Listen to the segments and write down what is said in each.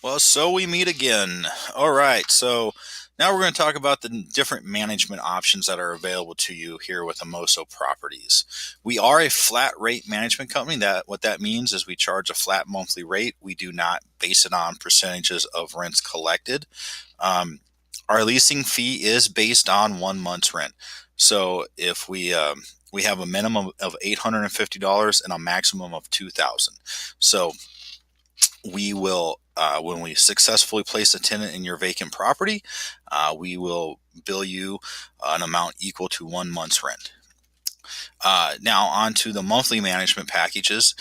Well, so we meet again. All right, so now we're going to talk about the different management options that are available to you here with AMOSO Properties. We are a flat rate management company. What that means is we charge a flat monthly rate. We do not base it on percentages of rents collected. Um, our leasing fee is based on 1 month's rent. So if we have a minimum of $850 and a maximum of $2,000. So we will when we successfully place a tenant in your vacant property, we will bill you an amount equal to 1 month's rent. Now on to the monthly management packages.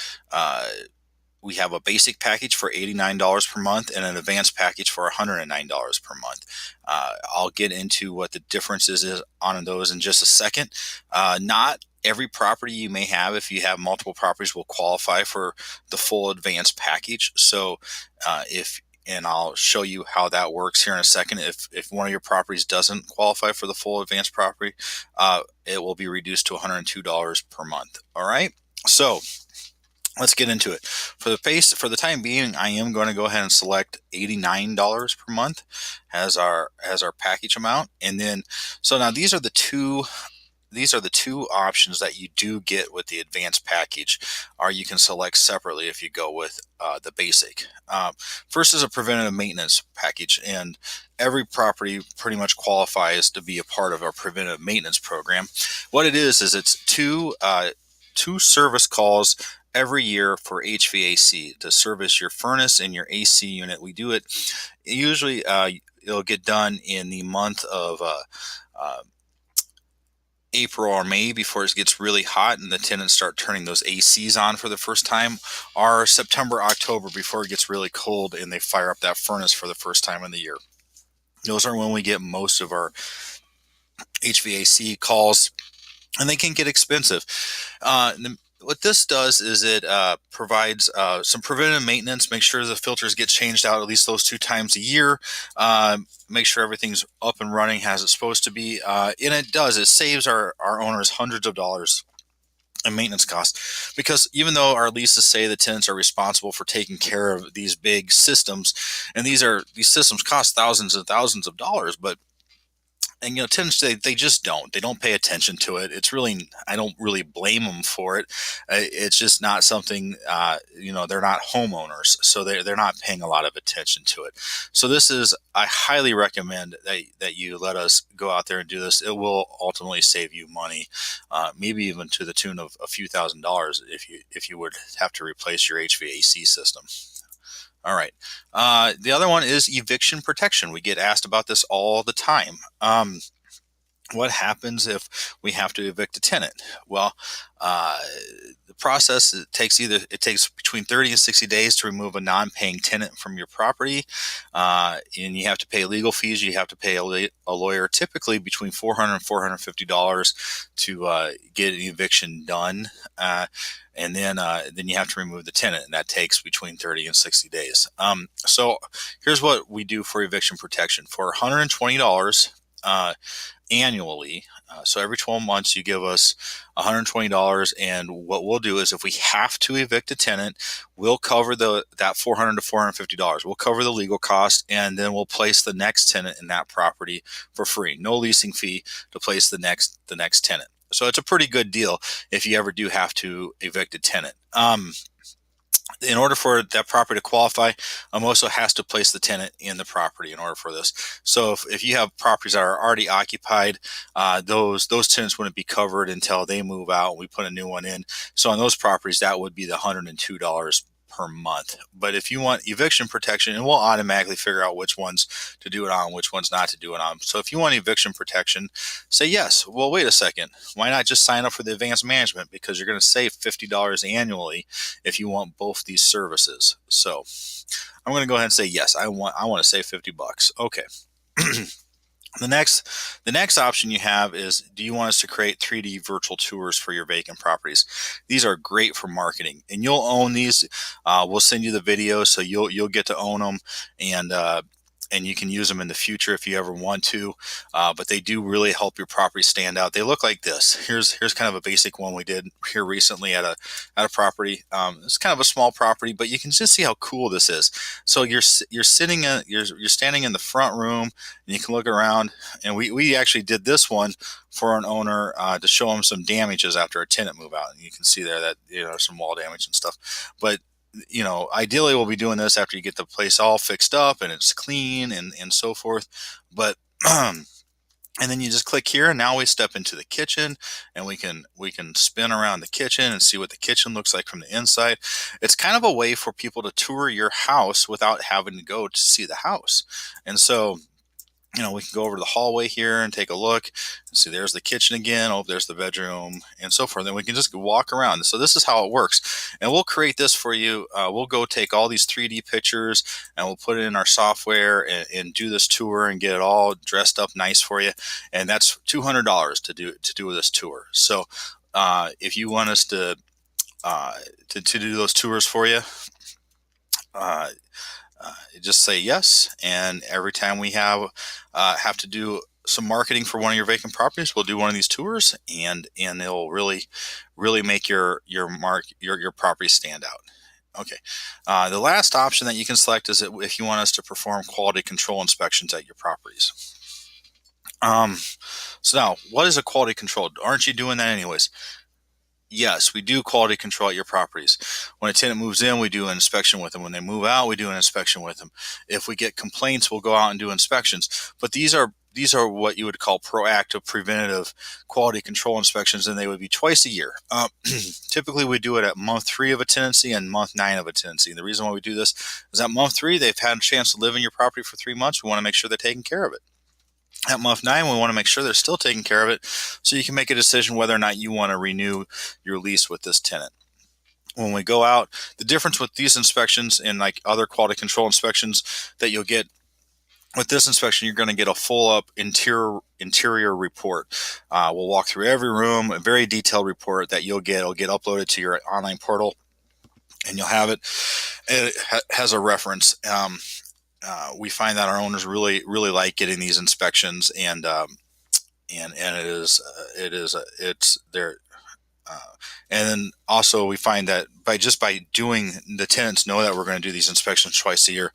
We have a basic package for $89 per month and an advanced package for $109 per month. I'll get into what the differences is on those in just a second. Not every property you may have, if you have multiple properties, will qualify for the full advanced package. So and I'll show you how that works here in a second. If one of your properties doesn't qualify for the full advanced property, it will be reduced to $102 per month. All right. So let's get into it. For the time being, I am going to go ahead and select $89 per month as our package amount. And then, so now these are the two options that you do get with the advanced package, or you can select separately if you go with the basic. First is a preventative maintenance package, and every property pretty much qualifies to be a part of our preventive maintenance program. What it is it's two service calls every year for HVAC to service your furnace and your AC unit. We do it usually. It'll get done in the month of April or May before it gets really hot and the tenants start turning those ACs on for the first time, or September, October before it gets really cold and they fire up that furnace for the first time in the year. Those are when we get most of our HVAC calls, and they can get expensive. What this does is it provides some preventive maintenance, make sure the filters get changed out at least those 2 times a year, make sure everything's up and running as it's supposed to be. And it saves our owners hundreds of dollars in maintenance costs, because even though our leases say the tenants are responsible for taking care of these big systems, and these systems cost thousands and thousands of dollars, but tenants, they just don't pay attention to it. It's really, I don't really blame them for it. It's just not something, they're not homeowners, so they're not paying a lot of attention to it. So I highly recommend that you let us go out there and do this. It will ultimately save you money, maybe even to the tune of a few $1,000s if you would have to replace your HVAC system. All right. The other one is eviction protection. We get asked about this all the time. What happens if we have to evict a tenant? Well, the process, it takes between 30 and 60 days to remove a non-paying tenant from your property, and you have to pay legal fees. You have to pay a lawyer, typically between $400 and $450 to get an eviction done. And then you have to remove the tenant, and that takes between 30 and 60 days. So here's what we do for eviction protection. For $120 annually, so every 12 months you give us $120, and what we'll do is if we have to evict a tenant, we'll cover that $400 to $450. We'll cover the legal cost, and then we'll place the next tenant in that property for free. No leasing fee to place the next tenant. So it's a pretty good deal if you ever do have to evict a tenant. In order for that property to qualify, AMOSO has to place the tenant in the property in order for this. So if you have properties that are already occupied, those tenants wouldn't be covered until they move out and we put a new one in. So on those properties, that would be the $102 per month. But if you want eviction protection, and we'll automatically figure out which ones to do it on, which ones not to do it on. So if you want eviction protection, say yes. Well, wait a second. Why not just sign up for the advanced management? Because you're going to save $50 annually if you want both these services. So I'm going to go ahead and say yes. I want to save $50. Okay. The next option you have is, do you want us to create 3D virtual tours for your vacant properties? These are great for marketing, and you'll own these. We'll send you the videos, so you'll get to own them, and and you can use them in the future if you ever want to. But they do really help your property stand out. They look like this. Here's kind of a basic one we did here recently at a property. It's kind of a small property, but you can just see how cool this is. So you're standing in the front room, and you can look around. And we actually did this one for an owner to show him some damages after a tenant move out. And you can see there that there's some wall damage and stuff. But ideally we'll be doing this after you get the place all fixed up and it's clean and so forth. But and then you just click here, and now we step into the kitchen, and we can spin around the kitchen and see what the kitchen looks like from the inside. It's kind of a way for people to tour your house without having to go to see the house. And so we can go over to the hallway here and take a look. See, there's the kitchen again. Oh, there's the bedroom and so forth. Then we can just walk around. So this is how it works. And we'll create this for you. We'll go take all these 3D pictures and we'll put it in our software and do this tour and get it all dressed up nice for you. And that's $200 to do this tour. So if you want us to do those tours for you, just say yes, and every time we have to do some marketing for one of your vacant properties, we'll do one of these tours, and it'll really make your property stand out. Okay. The last option that you can select is if you want us to perform quality control inspections at your properties. So now, what is a quality control? Aren't you doing that anyways? Yes, we do quality control at your properties. When a tenant moves in, we do an inspection with them. When they move out, we do an inspection with them. If we get complaints, we'll go out and do inspections. But these are what you would call proactive, preventative quality control inspections, and they would be twice a year. Typically, we do it at month 3 of a tenancy and month 9 of a tenancy. And the reason why we do this is at month 3, they've had a chance to live in your property for 3 months. We want to make sure they're taking care of it. At month 9, we want to make sure they're still taking care of it, so you can make a decision whether or not you want to renew your lease with this tenant. When we go out, the difference with these inspections and like other quality control inspections that you'll get with this inspection, you're going to get a full up interior report. We'll walk through every room, a very detailed report that it'll get uploaded to your online portal, and you'll have it. It has a reference. We find that our owners really like getting these inspections, and it's there. And then also we find that by doing, the tenants know that we're going to do these inspections twice a year.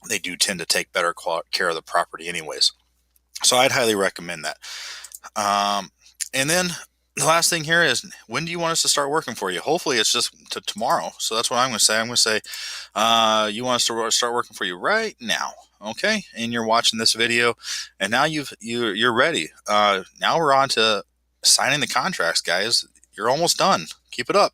They do tend to take better care of the property anyways. So I'd highly recommend that. And then the last thing here is, when do you want us to start working for you? Hopefully it's just tomorrow. So that's what I'm going to say. I'm going to say, you want us to start working for you right now. Okay. And you're watching this video, and now you're ready. Now we're on to signing the contracts, guys. You're almost done. Keep it up.